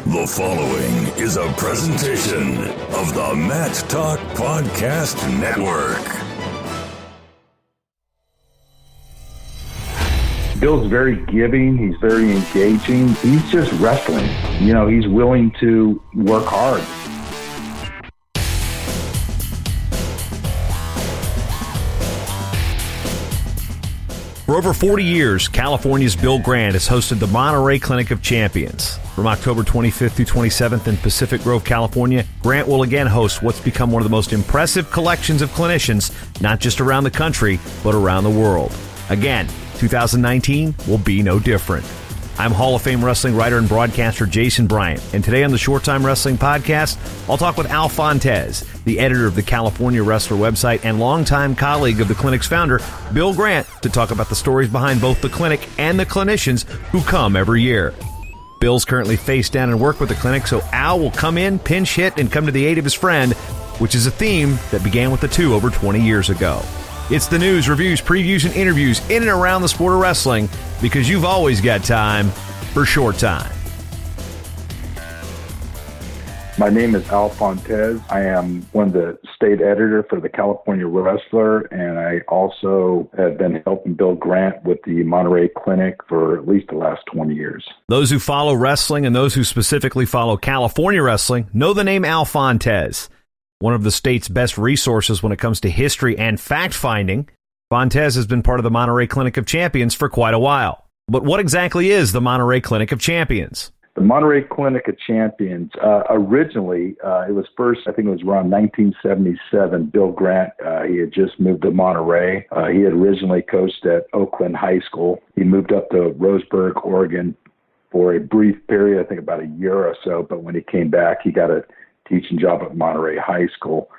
The following is a presentation of the Matt Talk Podcast Network. Bill's very giving. He's very engaging. He's just wrestling. You know, he's willing to work hard. For over 40 years, California's Bill Grant has hosted the Monterey Clinic of Champions. From October 25th through 27th in Pacific Grove, California, Grant will again host what's become one of the most impressive collections of clinicians, not just around the country, but around the world. Again, 2019 will be no different. I'm Hall of Fame wrestling writer and broadcaster Jason Bryant, and today on the Short Time Wrestling Podcast, I'll talk with Al Fontes, the editor of the California Wrestler website and longtime colleague of the clinic's founder, Bill Grant, to talk about the stories behind both the clinic and the clinicians who come every year. Bill's currently face down and work with the clinic, so Al will come in, pinch hit, and come to the aid of his friend, which is a theme that began with the two over 20 years ago. It's the news, reviews, previews, and interviews in and around the sport of wrestling, because you've always got time for Short Time. My name is Al Fontes. I am one of the state editor for the California Wrestler, and I also have been helping Bill Grant with the Monterey Clinic for at least the last 20 years. Those who follow wrestling and those who specifically follow California wrestling know the name Al Fontes. One of the state's best resources when it comes to history and fact-finding, Fontes has been part of the Monterey Clinic of Champions for quite a while. But what exactly is the Monterey Clinic of Champions? The Monterey Clinic of Champions, originally, it was first, I think it was around 1977, Bill Grant, he had just moved to Monterey. He had originally coached at Oakland High School. He moved up to Roseburg, Oregon for a brief period, I think about a year or so, but when he came back, he got a teaching job at Monterey High School.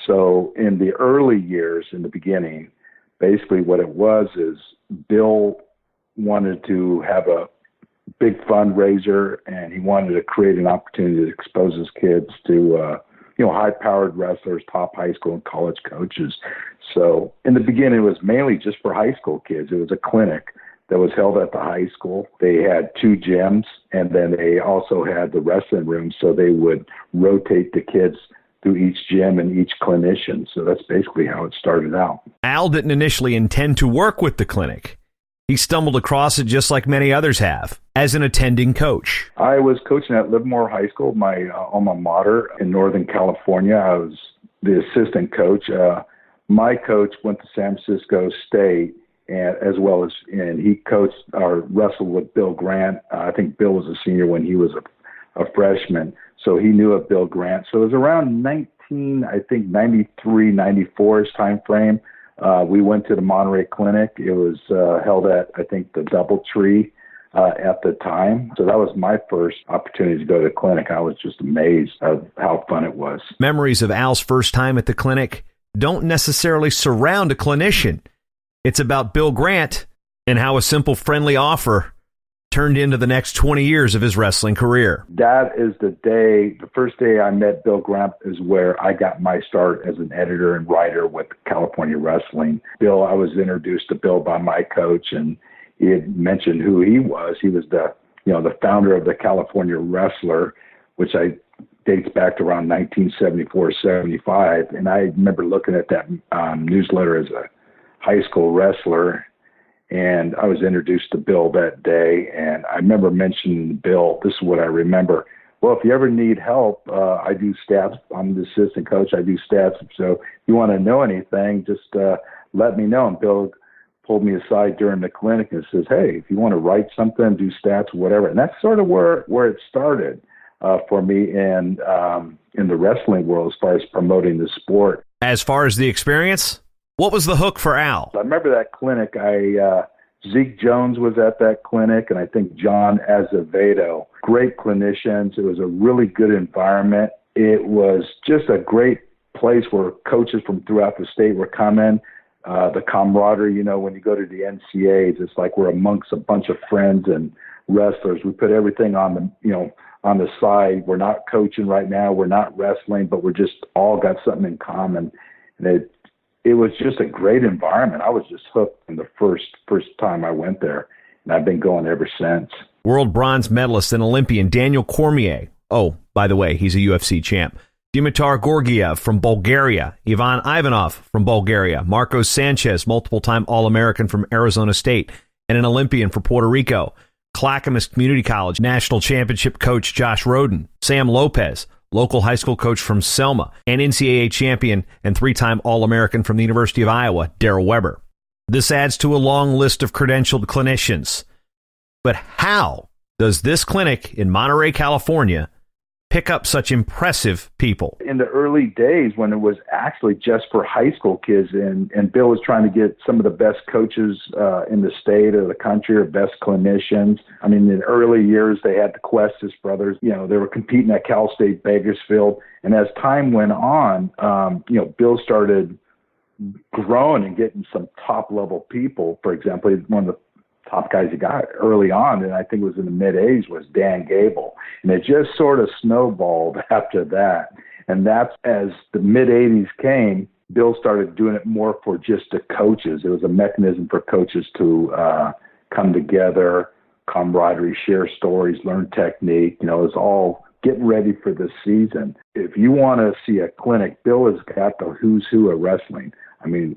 So in the early years, in the beginning, basically what it was is Bill wanted to have a big fundraiser, and he wanted to create an opportunity to expose his kids to, high-powered wrestlers, top high school and college coaches. So in the beginning, it was mainly just for high school kids. It was a clinic that was held at the high school. They had 2 gyms, and then they also had the wrestling room, so they would rotate the kids through each gym and each clinician. So that's basically how it started out. Al didn't initially intend to work with the clinic. He stumbled across it just like many others have, as an attending coach. I was coaching at Livermore High School, my alma mater in Northern California. I was the assistant coach. My coach went to San Francisco State, and he coached or wrestled with Bill Grant. I think Bill was a senior when he was a freshman, so he knew of Bill Grant. So it was around 93, 94-ish time frame. We went to the Monterey Clinic. It was held at, I think, the Doubletree at the time. So that was my first opportunity to go to the clinic. I was just amazed at how fun it was. Memories of Al's first time at the clinic don't necessarily surround a clinician. It's about Bill Grant and how a simple, friendly offer turned into the next 20 years of his wrestling career. That is the first day I met Bill Grant is where I got my start as an editor and writer with California Wrestling. I was introduced to Bill by my coach, and he had mentioned who he was. He was the founder of the California Wrestler, which dates back to around 1974, 75. And I remember looking at that newsletter as a high school wrestler, and I was introduced to Bill that day. And I remember mentioning to Bill, this is what I remember. Well, if you ever need help, I do stats. I'm the assistant coach. I do stats. So if you want to know anything, just let me know. And Bill pulled me aside during the clinic and says, hey, if you want to write something, do stats, whatever. And that's sort of where it started for me in the wrestling world as far as promoting the sport. As far as the experience, what was the hook for Al? I remember that clinic. Zeke Jones was at that clinic, and I think John Azevedo. Great clinicians. It was a really good environment. It was just a great place where coaches from throughout the state were coming. The camaraderie, when you go to the NCAAs, it's like we're amongst a bunch of friends and wrestlers. We put everything on the side. We're not coaching right now. We're not wrestling, but we're just all got something in common. And it was just a great environment. I was just hooked from the first time I went there, and I've been going ever since. World bronze medalist and Olympian Daniel Cormier Oh, by the way, he's a UFC champ. Dimitar Gorgiev from Bulgaria, Ivan Ivanov from Bulgaria, Marcos Sanchez, multiple-time All-American from Arizona State, and an Olympian for Puerto Rico. Clackamas Community College national championship coach Josh Roden, Sam Lopez, local high school coach from Selma, and NCAA champion and three-time All-American from the University of Iowa, Darrell Weber. This adds to a long list of credentialed clinicians. But how does this clinic in Monterey, California, pick up such impressive people? In the early days when it was actually just for high school kids, and Bill was trying to get some of the best coaches in the state or the country, or best clinicians. I mean, in the early years, they had the Questis brothers. You know, they were competing at Cal State Bakersfield. And as time went on, Bill started growing and getting some top-level people. For example, one of the top guys he got early on, and I think it was in the mid-80s, was Dan Gable. And it just sort of snowballed after that. And that's as the mid-80s came, Bill started doing it more for just the coaches. It was a mechanism for coaches to come together, camaraderie, share stories, learn technique. You know, it was all getting ready for the season. If you want to see a clinic, Bill has got the who's who of wrestling. I mean,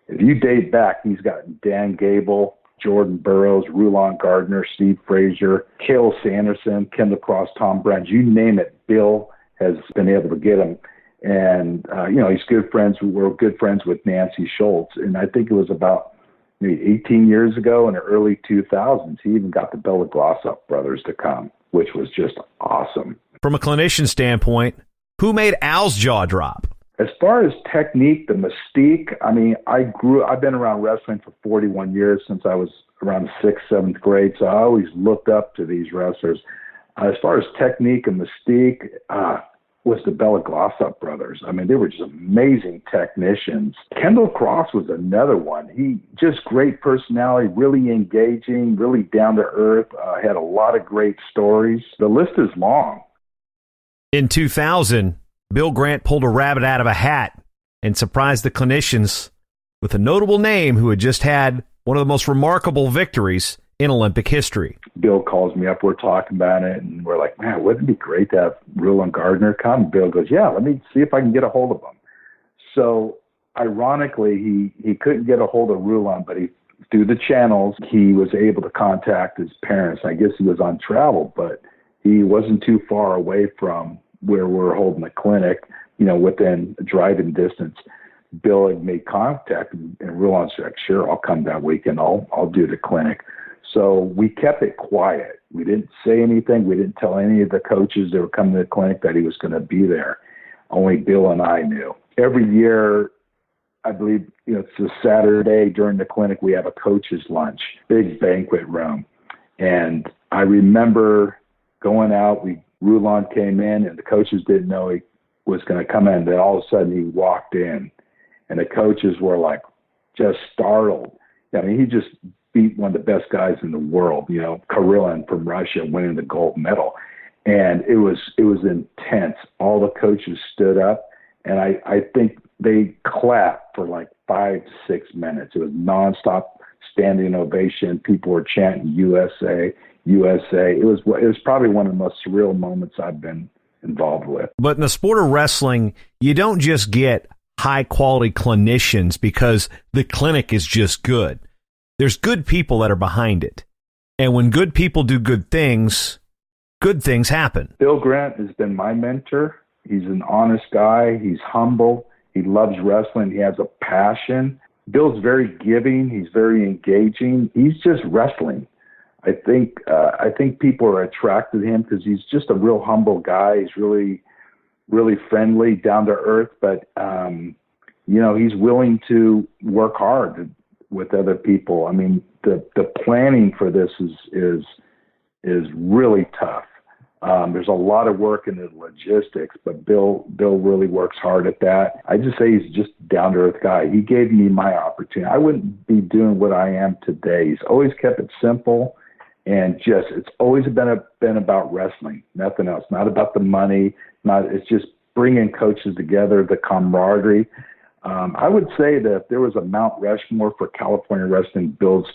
if you date back, he's got Dan Gable, Jordan Burroughs, Rulon Gardner, Steve Frazier, Cale Sanderson, Kendall Cross, Tom Brandt, you name it, Bill has been able to get him. And, he's good friends. We're good friends with Nancy Schultz. And I think it was about maybe 18 years ago in the early 2000s, he even got the Bella Glossop brothers to come, which was just awesome. From a clinician standpoint, who made Al's jaw drop? As far as technique, the mystique, I mean, I've been around wrestling for 41 years since I was around 6th, 7th grade, so I always looked up to these wrestlers. As far as technique and mystique, was the Bella Glossop brothers. I mean, they were just amazing technicians. Kendall Cross was another one. He just great personality, really engaging, really down to earth, had a lot of great stories. The list is long. In 2000, Bill Grant pulled a rabbit out of a hat and surprised the clinicians with a notable name who had just had one of the most remarkable victories in Olympic history. Bill calls me up, we're talking about it, and we're like, man, wouldn't it be great to have Rulon Gardner come? Bill goes, yeah, let me see if I can get a hold of him. So ironically, he couldn't get a hold of Rulon, but through the channels, he was able to contact his parents. I guess he was on travel, but he wasn't too far away from where we're holding the clinic, within driving distance. Bill had made contact, and Rulon's like, sure, I'll come that weekend. I'll do the clinic. So we kept it quiet. We didn't say anything. We didn't tell any of the coaches that were coming to the clinic that he was going to be there. Only Bill and I knew. Every year, I believe, it's a Saturday during the clinic, we have a coach's lunch, big banquet room. And I remember going out, Rulon came in, and the coaches didn't know he was going to come in. Then all of a sudden he walked in, and the coaches were like just startled. I mean, he just beat one of the best guys in the world, Karelin from Russia, winning the gold medal. And it was intense. All the coaches stood up, and I think they clapped for like 5 to 6 minutes. It was nonstop standing ovation. People were chanting USA, USA. It was probably one of the most surreal moments I've been involved with. But in the sport of wrestling, you don't just get high-quality clinicians because the clinic is just good. There's good people that are behind it. And when good people do good things happen. Bill Grant has been my mentor. He's an honest guy. He's humble. He loves wrestling. He has a passion. Bill's very giving. He's very engaging. He's just wrestling. I think people are attracted to him because he's just a real humble guy. He's really, really friendly, down to earth, but he's willing to work hard with other people. I mean, the planning for this is really tough. There's a lot of work in the logistics, but Bill really works hard at that. I just say he's just a down to earth guy. He gave me my opportunity. I wouldn't be doing what I am today. He's always kept it simple. And it's always been about wrestling, nothing else. Not about the money. It's just bringing coaches together, the camaraderie. I would say that if there was a Mount Rushmore for California wrestling, Bill's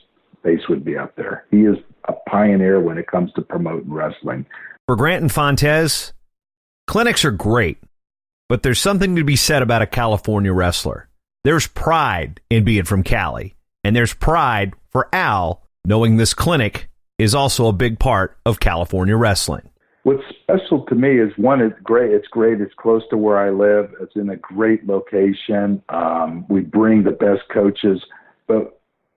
face would be up there. He is a pioneer when it comes to promoting wrestling. For Grant and Fontes, clinics are great, but there's something to be said about a California wrestler. There's pride in being from Cali, and there's pride for Al knowing this clinic is also a big part of California wrestling. What's special to me is, one, it's great. It's great. It's close to where I live. It's in a great location. We bring the best coaches. But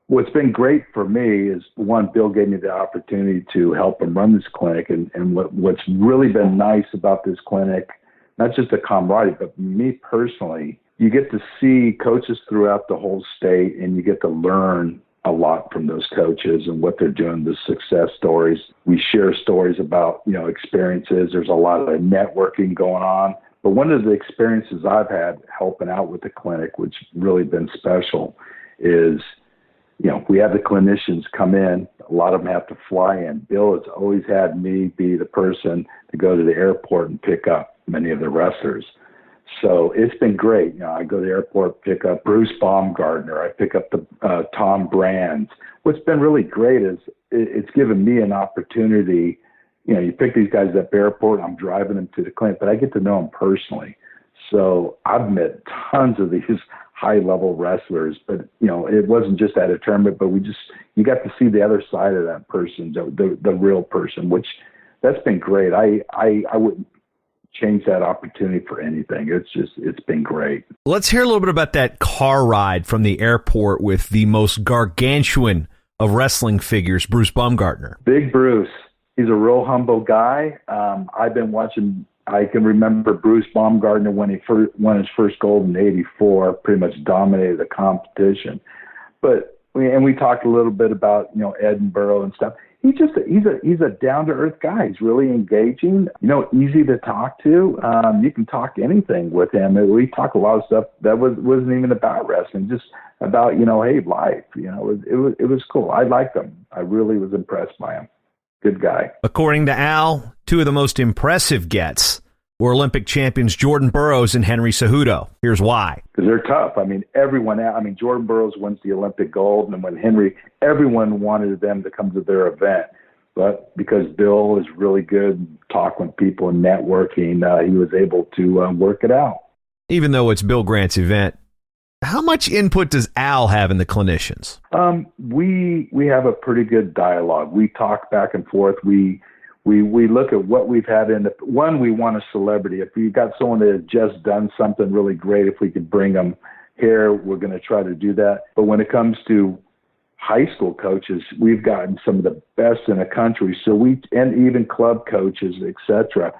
what's been great for me is, one, Bill gave me the opportunity to help him run this clinic. And what's really been nice about this clinic, not just the camaraderie, but me personally, you get to see coaches throughout the whole state, and you get to learn a lot from those coaches and what they're doing, the success stories. We share stories about, experiences. There's a lot of networking going on. But one of the experiences I've had helping out with the clinic, which really been special, is, we have the clinicians come in. A lot of them have to fly in. Bill has always had me be the person to go to the airport and pick up many of the wrestlers. So it's been great. I go to the airport, pick up Bruce Baumgartner. I pick up the Tom Brands. What's been really great is it's given me an opportunity. You pick these guys at the airport, I'm driving them to the clinic, but I get to know them personally. So I've met tons of these high-level wrestlers, but, it wasn't just at a tournament, but you got to see the other side of that person, the real person, which that's been great. I wouldn't change that opportunity for anything. It's been great. Let's hear a little bit about that car ride from the airport with the most gargantuan of wrestling figures, Bruce Baumgartner. Big Bruce. He's a real humble guy. I've been watching. I can remember Bruce Baumgartner when he won his first gold in '84, pretty much dominated the competition. But we talked a little bit about, Edinburgh and stuff. He's a down-to-earth guy. He's really engaging, easy to talk to. You can talk anything with him. We talk a lot of stuff that wasn't even about wrestling, just about, hey, life. It was cool. I liked him. I really was impressed by him. Good guy. According to Al, two of the most impressive gets were Olympic champions Jordan Burroughs and Henry Cejudo. Here's why. Because they're tough. Jordan Burroughs wins the Olympic gold, and when everyone wanted them to come to their event. But because Bill is really good talking with people and networking, he was able to work it out. Even though it's Bill Grant's event, how much input does Al have in the clinicians? We have a pretty good dialogue. We talk back and forth. We look at what we've had in we want a celebrity. If you've got someone that has just done something really great, if we could bring them here, we're going to try to do that. But when it comes to high school coaches, we've gotten some of the best in the country. And even club coaches, etc.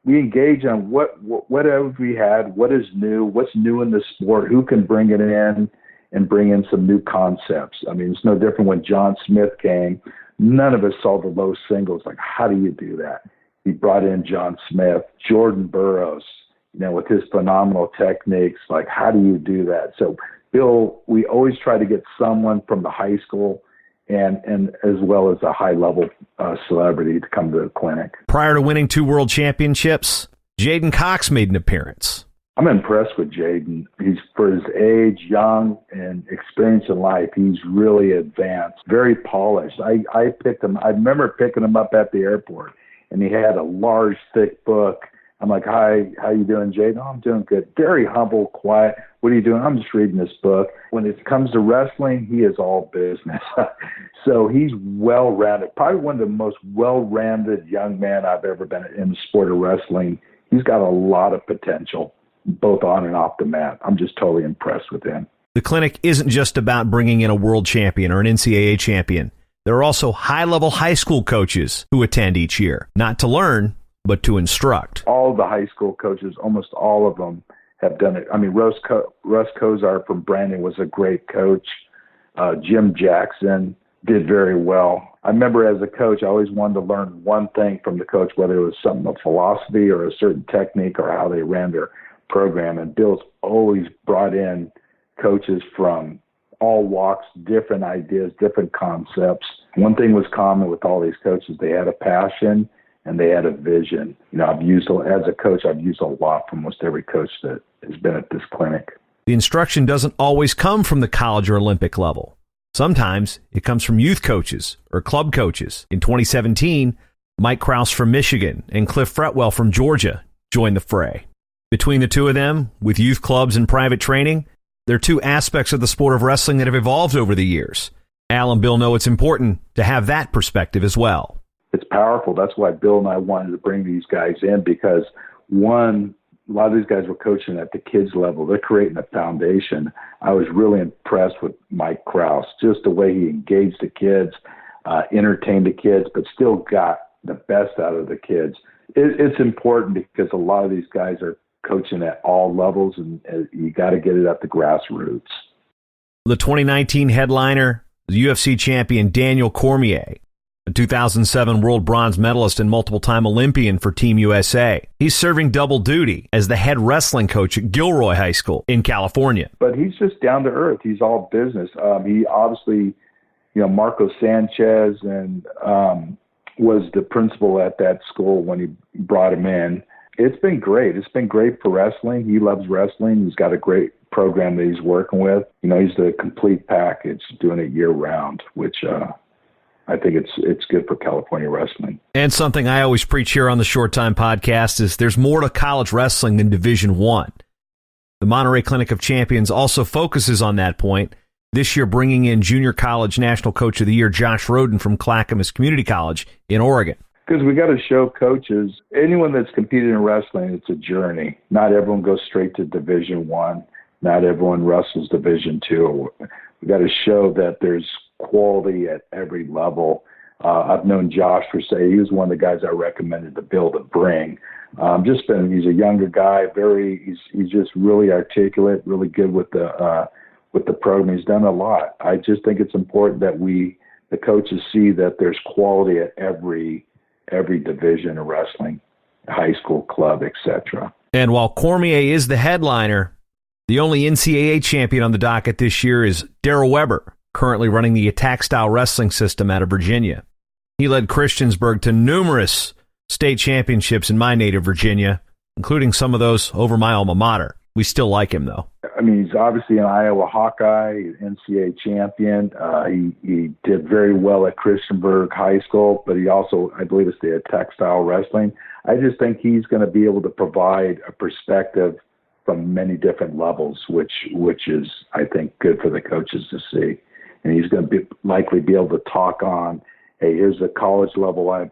We engage on what have we had, what is new, what's new in the sport, who can bring it in and bring in some new concepts. It's no different when John Smith came. None of us saw the low singles. Like, how do you do that? He brought in John Smith, Jordan Burroughs, with his phenomenal techniques. Like, how do you do that? So, Bill, we always try to get someone from the high school and as well as a high-level celebrity to come to the clinic. Prior to winning 2 world championships, Jaden Cox made an appearance. I'm impressed with Jaden. He's, for his age, young and experience in life, he's really advanced, very polished. I picked him. I remember picking him up at the airport, and he had a large, thick book. I'm like, hi, how you doing, Jaden? Oh, I'm doing good. Very humble, quiet. What are you doing? I'm just reading this book. When it comes to wrestling, he is all business. So he's well-rounded, probably one of the most well-rounded young men I've ever been in the sport of wrestling. He's got a lot of potential, both on and off the mat. I'm just totally impressed with him. The clinic isn't just about bringing in a world champion or an NCAA champion. There are also high-level high school coaches who attend each year, not to learn, but to instruct. All the high school coaches, almost all of them, have done it. Russ Kozar from Brandon was a great coach. Jim Jackson did very well. I remember as a coach, I always wanted to learn one thing from the coach, whether it was something of philosophy or a certain technique or how they ran their program. And Bill's always brought in coaches from all walks, different ideas, different concepts. One thing was common with all these coaches: they had a passion and they had a vision. As a coach, I've used a lot from almost every coach that has been at this clinic. The instruction doesn't always come from the college or Olympic level. Sometimes it comes from youth coaches or club coaches. In 2017, Mike Krause from Michigan and Cliff Fretwell from Georgia joined the fray. Between the two of them, with youth clubs and private training, there are two aspects of the sport of wrestling that have evolved over the years. Al and Bill know it's important to have that perspective as well. It's powerful. That's why Bill and I wanted to bring these guys in, because one, a lot of these guys were coaching at the kids level. They're creating a foundation. I was really impressed with Mike Krause, just the way he engaged the kids, entertained the kids, but still got the best out of the kids. It's important because a lot of these guys are coaching at all levels, and you got to get it at the grassroots. The 2019 headliner, the UFC champion Daniel Cormier, a 2007 world bronze medalist and multiple-time Olympian for Team USA. He's serving double duty as the head wrestling coach at Gilroy High School in California. But he's just down to earth. He's all business. He obviously, Marco Sanchez and was the principal at that school when he brought him in. It's been great. It's been great for wrestling. He loves wrestling. He's got a great program that he's working with. He's the complete package, doing it year-round, which I think it's good for California wrestling. And something I always preach here on the Short Time Podcast is there's more to college wrestling than Division I. The Monterey Clinic of Champions also focuses on that point, this year bringing in Junior College National Coach of the Year Josh Roden from Clackamas Community College in Oregon. Because we got to show coaches, anyone that's competed in wrestling, it's a journey. Not everyone goes straight to Division I. Not everyone wrestles Division II. We got to show that there's quality at every level. I've known Josh for he was one of the guys I recommended to Bill to bring. He's a younger guy, he's just really articulate, really good with the program. He's done a lot. I just think it's important that the coaches see that there's quality at every division of wrestling, high school, club, etc. And while Cormier is the headliner, the only NCAA champion on the docket this year is Darrell Weber, currently running the Attack Style Wrestling System out of Virginia. He led Christiansburg to numerous state championships in my native Virginia, including some of those over my alma mater. We still like him, though. I mean, he's obviously an Iowa Hawkeye, NCAA champion. He did very well at Christiansburg High School, but he also, I believe it's the Attack Style Wrestling. I just think he's going to be able to provide a perspective from many different levels, which is, I think, good for the coaches to see. And he's going to likely be able to talk on, hey, here's the college level I've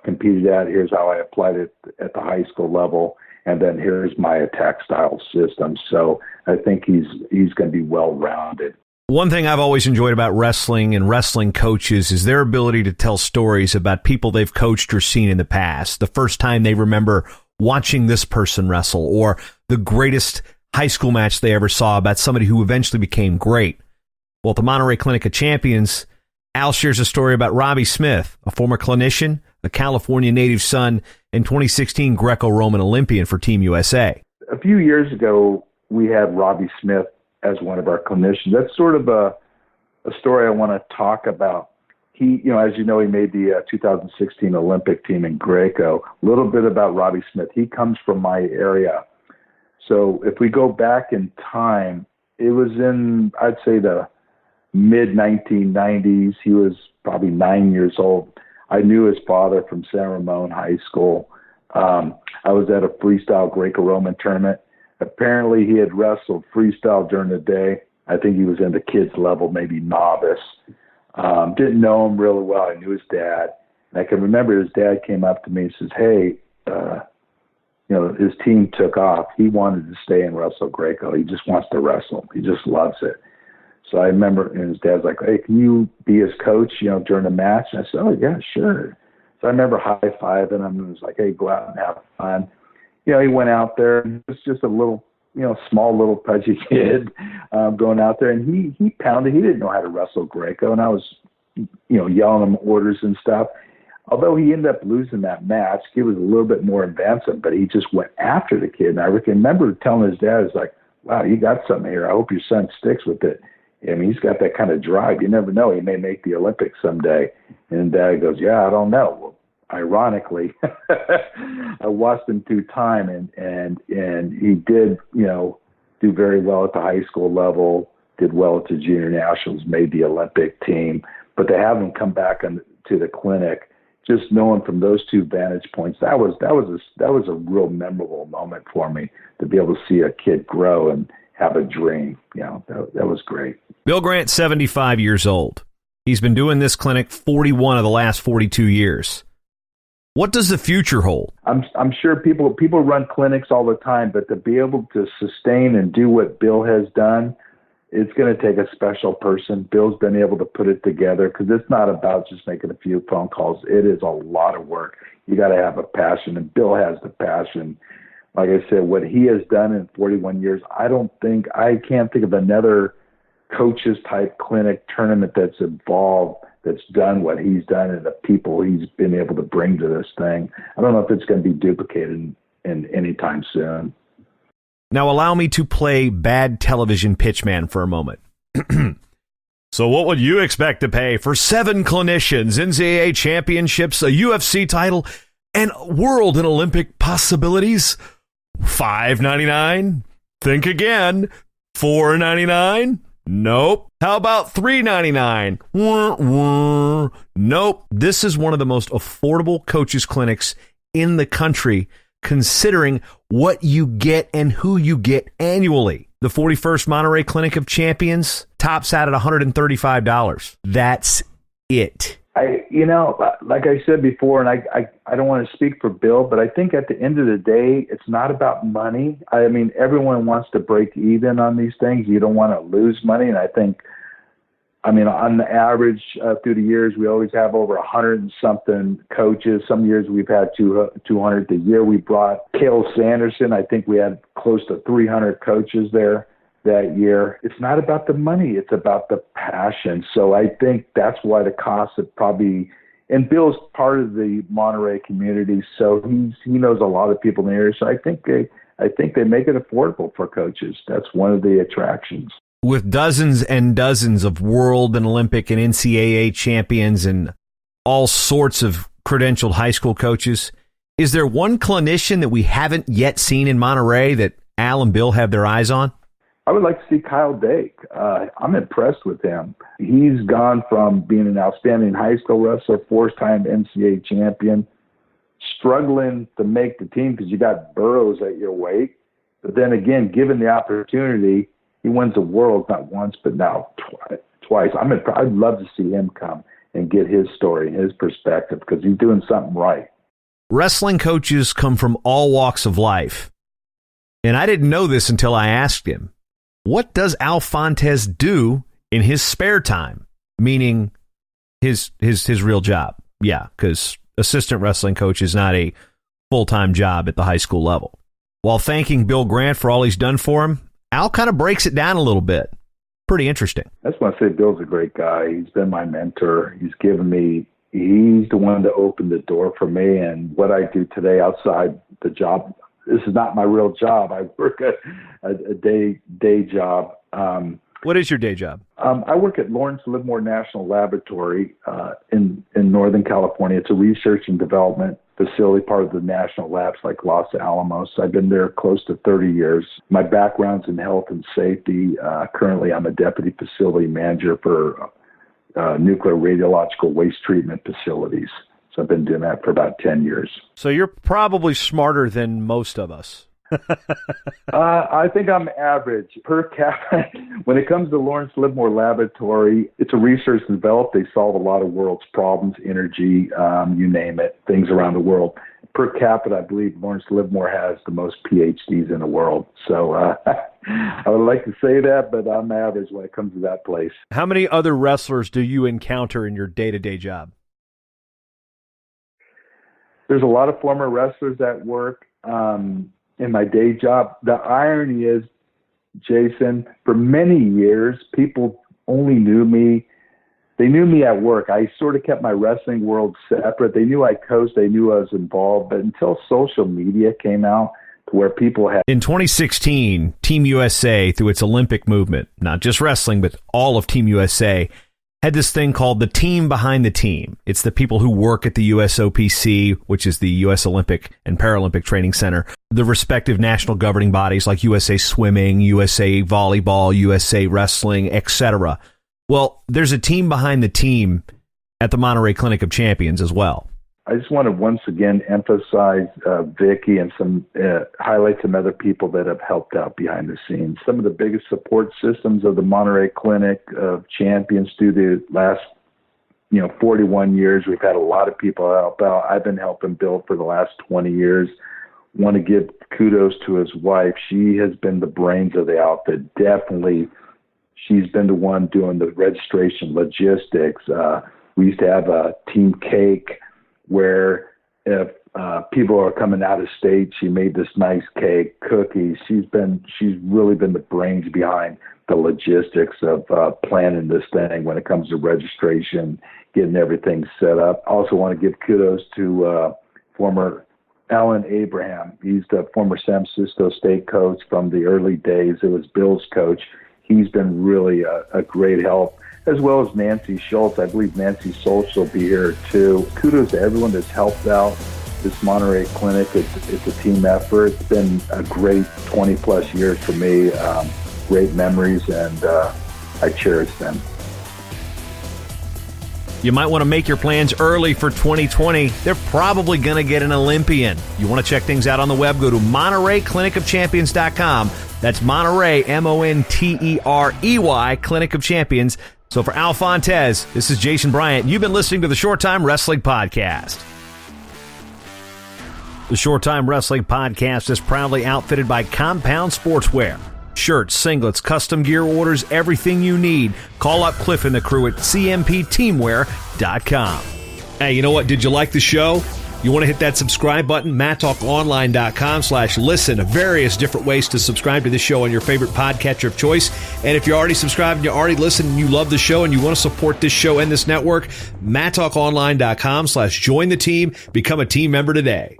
competed at, here's how I applied it at the high school level, and then here's my attack style system. So I think he's going to be well-rounded. One thing I've always enjoyed about wrestling and wrestling coaches is their ability to tell stories about people they've coached or seen in the past. The first time they remember watching this person wrestle, or the greatest high school match they ever saw about somebody who eventually became great. Well, at the Monterey Clinic of Champions, Al shares a story about Robbie Smith, a former clinician, a California native son, and 2016 Greco-Roman Olympian for Team USA. A few years ago, we had Robbie Smith as one of our clinicians. That's sort of a story I want to talk about. He, as you know, he made the 2016 Olympic team in Greco. A little bit about Robbie Smith. He comes from my area. So if we go back in time, it was in, I'd say, the mid-1990s. He was probably 9 years old. I knew his father from San Ramon High School. I was at a freestyle Greco-Roman tournament. Apparently, he had wrestled freestyle during the day. I think he was in the kids level, maybe novice. Didn't know him really well. I knew his dad. And I can remember his dad came up to me and says, hey, his team took off. He wanted to stay and wrestle Greco. He just wants to wrestle. He just loves it. So I remember, and his dad's like, hey, can you be his coach, during the match? And I said, oh, yeah, sure. So I remember high-fiving him and was like, hey, go out and have fun. He went out there, and he was just a little, small little pudgy kid going out there. And he pounded. He didn't know how to wrestle Greco, and I was, yelling him orders and stuff. Although he ended up losing that match, he was a little bit more advanced, but he just went after the kid. And I remember telling his dad, it's like, wow, you got something here. I hope your son sticks with it. I mean, he's got that kind of drive. You never know. He may make the Olympics someday. And Dad goes, yeah, I don't know. Well, ironically, I watched him through time, and he did, do very well at the high school level, did well at the junior nationals, made the Olympic team. But to have him come back to the clinic, just knowing from those two vantage points, that was a real memorable moment for me, to be able to see a kid grow and have a dream. That was great. Bill Grant's 75 years old. He's been doing this clinic 41 of the last 42 years. What does the future hold? I'm sure people run clinics all the time, but to be able to sustain and do what Bill has done, it's going to take a special person. Bill's been able to put it together, because it's not about just making a few phone calls. It is a lot of work. You got to have a passion, and Bill has the passion. Like I said, what he has done in 41 years, I can't think of another coaches type clinic tournament that's involved, that's done what he's done, and the people he's been able to bring to this thing. I don't know if it's going to be duplicated in any time soon. Now allow me to play bad television pitchman for a moment. So what would you expect to pay for 7 clinicians, NCAA championships, a UFC title, and world and Olympic possibilities? $5.99? Think again. $4.99? Nope. How about $3.99? Nope. This is one of the most affordable coaches clinics in the country, considering what you get and who you get annually. The 41st Monterey Clinic of Champions tops out at $135. That's it. Like I said before, and I don't want to speak for Bill, but I think at the end of the day, it's not about money. I mean, everyone wants to break even on these things. You don't want to lose money. And I think, on the average through the years, we always have over 100 and something coaches. Some years we've had 200. The year we brought Cale Sanderson, I think we had close to 300 coaches there that year. It's not about the money. It's about the passion. So I think that's why the cost of probably, and Bill's part of the Monterey community, so he knows a lot of people in the area. So I think they make it affordable for coaches. That's one of the attractions. With dozens and dozens of world and Olympic and NCAA champions and all sorts of credentialed high school coaches, is there one clinician that we haven't yet seen in Monterey that Al and Bill have their eyes on? I would like to see Kyle Dake. I'm impressed with him. He's gone from being an outstanding high school wrestler, 4-time NCAA champion, struggling to make the team because you got Burroughs at your weight. But then again, given the opportunity, he wins the world not once, but now twice. I'd love to see him come and get his story, his perspective, because he's doing something right. Wrestling coaches come from all walks of life. And I didn't know this until I asked him. What does Al Fontes do in his spare time? Meaning his real job. Yeah, because assistant wrestling coach is not a full-time job at the high school level. While thanking Bill Grant for all he's done for him, Al kind of breaks it down a little bit. Pretty interesting. That's why I say Bill's a great guy. He's been my mentor. He's the one that opened the door for me, and what I do today outside the job. This is not my real job. I work at a day job. What is your day job? I work at Lawrence Livermore National Laboratory in Northern California. It's a research and development facility, part of the national labs like Los Alamos. I've been there close to 30 years. My background's in health and safety. Currently, I'm a deputy facility manager for nuclear radiological waste treatment facilities. So I've been doing that for about 10 years. So you're probably smarter than most of us. I think I'm average. Per capita, when it comes to Lawrence Livermore Laboratory, it's a research and develop. They solve a lot of world's problems, energy, you name it, things around the world. Per capita, I believe Lawrence Livermore has the most PhDs in the world. So I would like to say that, but I'm average when it comes to that place. How many other wrestlers do you encounter in your day-to-day job? There's a lot of former wrestlers at work in my day job. The irony is, Jason, for many years, people only knew me. They knew me at work. I sort of kept my wrestling world separate. They knew I coached. They knew I was involved. But until social media came out to where people had... In 2016, Team USA, through its Olympic movement, not just wrestling, but all of Team USA, had this thing called the team behind the team. It's the people who work at the USOPC, which is the U.S. Olympic and Paralympic Training Center, the respective national governing bodies like USA Swimming, USA Volleyball, USA Wrestling, etc. Well, there's a team behind the team at the Monterey Clinic of Champions as well. I just want to once again emphasize Vicky and highlight some other people that have helped out behind the scenes. Some of the biggest support systems of the Monterey Clinic of Champions through the last 41 years. We've had a lot of people help out. I've been helping Bill for the last 20 years. Want to give kudos to his wife. She has been the brains of the outfit. Definitely, she's been the one doing the registration logistics. We used to have a team cake where if people are coming out of state, she made this nice cake, cookies. She's really been the brains behind the logistics of planning this thing when it comes to registration, getting everything set up. I also want to give kudos to former Alan Abraham. He's the former San Francisco State coach from the early days. It was Bill's coach. He's been really a great help, as well as Nancy Schultz. I believe Nancy Schultz will be here too. Kudos to everyone that's helped out this Monterey Clinic. It's a team effort. It's been a great 20-plus years for me. Great memories, and I cherish them. You might want to make your plans early for 2020. They're probably going to get an Olympian. You want to check things out on the web, go to MontereyClinicOfChampions.com. That's Monterey, Monterey, Clinic of Champions. So for Al Fontes, this is Jason Bryant. You've been listening to the Short Time Wrestling Podcast. The Short Time Wrestling Podcast is proudly outfitted by Compound Sportswear. Shirts, singlets, custom gear orders, everything you need. Call up Cliff and the crew at cmpteamwear.com. Hey, you know what? Did you like the show? You want to hit that subscribe button? MattTalkOnline.com/listen. Various different ways to subscribe to this show on your favorite podcatcher of choice. And if you're already subscribed and you already listen and you love the show and you want to support this show and this network, MattTalkOnline.com/join the team. Become a team member today.